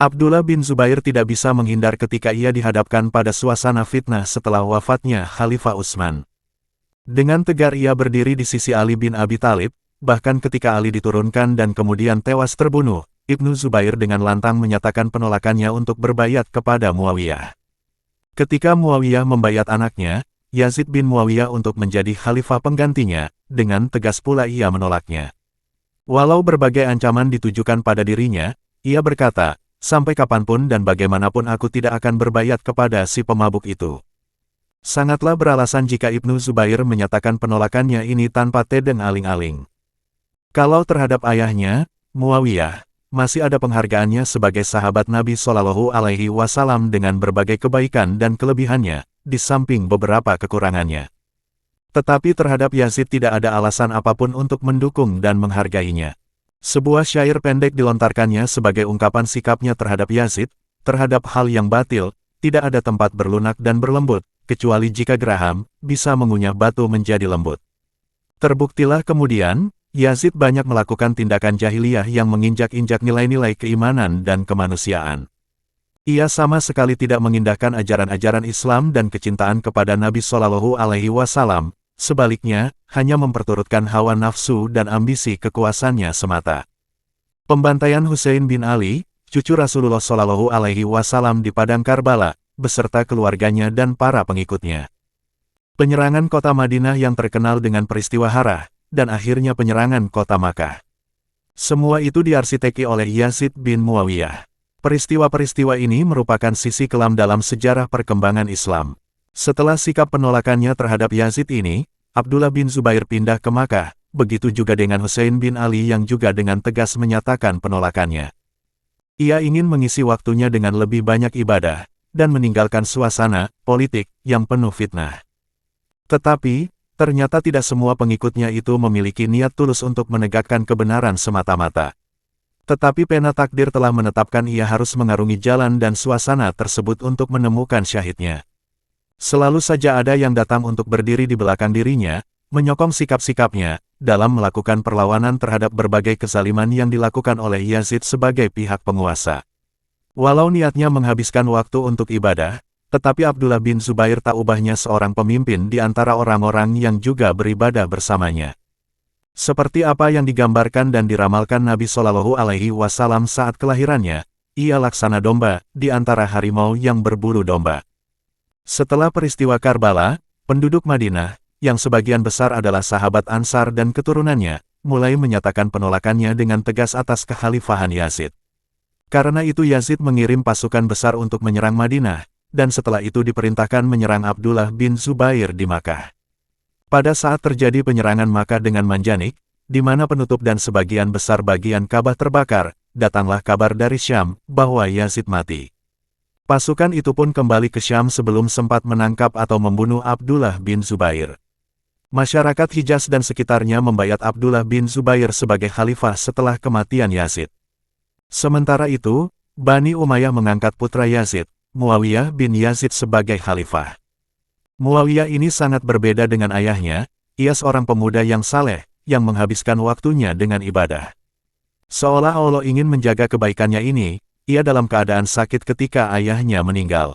Abdullah bin Zubair tidak bisa menghindar ketika ia dihadapkan pada suasana fitnah setelah wafatnya Khalifah Utsman. Dengan tegar ia berdiri di sisi Ali bin Abi Thalib, bahkan ketika Ali diturunkan dan kemudian tewas terbunuh, Ibnu Zubair dengan lantang menyatakan penolakannya untuk berbaiat kepada Muawiyah. Ketika Muawiyah membaiat anaknya, Yazid bin Muawiyah untuk menjadi khalifah penggantinya, dengan tegas pula ia menolaknya. Walau berbagai ancaman ditujukan pada dirinya, ia berkata, "Sampai kapanpun dan bagaimanapun aku tidak akan berbaiat kepada si pemabuk itu." Sangatlah beralasan jika Ibnu Zubair menyatakan penolakannya ini tanpa tedeng aling-aling. Kalau terhadap ayahnya, Muawiyah, masih ada penghargaannya sebagai sahabat Nabi Shallallahu Alaihi Wasallam dengan berbagai kebaikan dan kelebihannya, di samping beberapa kekurangannya. Tetapi terhadap Yazid tidak ada alasan apapun untuk mendukung dan menghargainya. Sebuah syair pendek dilontarkannya sebagai ungkapan sikapnya terhadap Yazid, terhadap hal yang batil, tidak ada tempat berlunak dan berlembut, kecuali jika geraham bisa mengunyah batu menjadi lembut. Terbuktilah kemudian, Yazid banyak melakukan tindakan jahiliyah yang menginjak-injak nilai-nilai keimanan dan kemanusiaan. Ia sama sekali tidak mengindahkan ajaran-ajaran Islam dan kecintaan kepada Nabi Shallallahu Alaihi Wasallam. Sebaliknya, hanya memperturutkan hawa nafsu dan ambisi kekuasaannya semata. Pembantaian Husain bin Ali, cucu Rasulullah Shallallahu Alaihi Wasallam di Padang Karbala, beserta keluarganya dan para pengikutnya. Penyerangan kota Madinah yang terkenal dengan peristiwa Harah, dan akhirnya penyerangan kota Makkah. Semua itu diarsiteki oleh Yazid bin Muawiyah. Peristiwa-peristiwa ini merupakan sisi kelam dalam sejarah perkembangan Islam. Setelah sikap penolakannya terhadap Yazid ini, Abdullah bin Zubair pindah ke Makkah, begitu juga dengan Husain bin Ali yang juga dengan tegas menyatakan penolakannya. Ia ingin mengisi waktunya dengan lebih banyak ibadah, dan meninggalkan suasana politik yang penuh fitnah. Tetapi, ternyata tidak semua pengikutnya itu memiliki niat tulus untuk menegakkan kebenaran semata-mata. Tetapi pena takdir telah menetapkan ia harus mengarungi jalan dan suasana tersebut untuk menemukan syahidnya. Selalu saja ada yang datang untuk berdiri di belakang dirinya, menyokong sikap-sikapnya, dalam melakukan perlawanan terhadap berbagai kezaliman yang dilakukan oleh Yazid sebagai pihak penguasa. Walau niatnya menghabiskan waktu untuk ibadah, tetapi Abdullah bin Zubair tak ubahnya seorang pemimpin di antara orang-orang yang juga beribadah bersamanya. Seperti apa yang digambarkan dan diramalkan Nabi Shallallahu Alaihi Wasallam saat kelahirannya, ia laksana domba di antara harimau yang berbulu domba. Setelah peristiwa Karbala, penduduk Madinah, yang sebagian besar adalah sahabat Ansar dan keturunannya, mulai menyatakan penolakannya dengan tegas atas kekhalifahan Yazid. Karena itu Yazid mengirim pasukan besar untuk menyerang Madinah, dan setelah itu diperintahkan menyerang Abdullah bin Zubair di Makkah. Pada saat terjadi penyerangan Makkah dengan Manjanik, di mana penutup dan sebagian besar bagian Ka'bah terbakar, datanglah kabar dari Syam bahwa Yazid mati. Pasukan itu pun kembali ke Syam sebelum sempat menangkap atau membunuh Abdullah bin Zubair. Masyarakat Hijaz dan sekitarnya membaiat Abdullah bin Zubair sebagai khalifah setelah kematian Yazid. Sementara itu, Bani Umayyah mengangkat putra Yazid, Muawiyah bin Yazid sebagai khalifah. Muawiyah ini sangat berbeda dengan ayahnya, ia seorang pemuda yang saleh, yang menghabiskan waktunya dengan ibadah. Seolah Allah ingin menjaga kebaikannya ini, ia dalam keadaan sakit ketika ayahnya meninggal.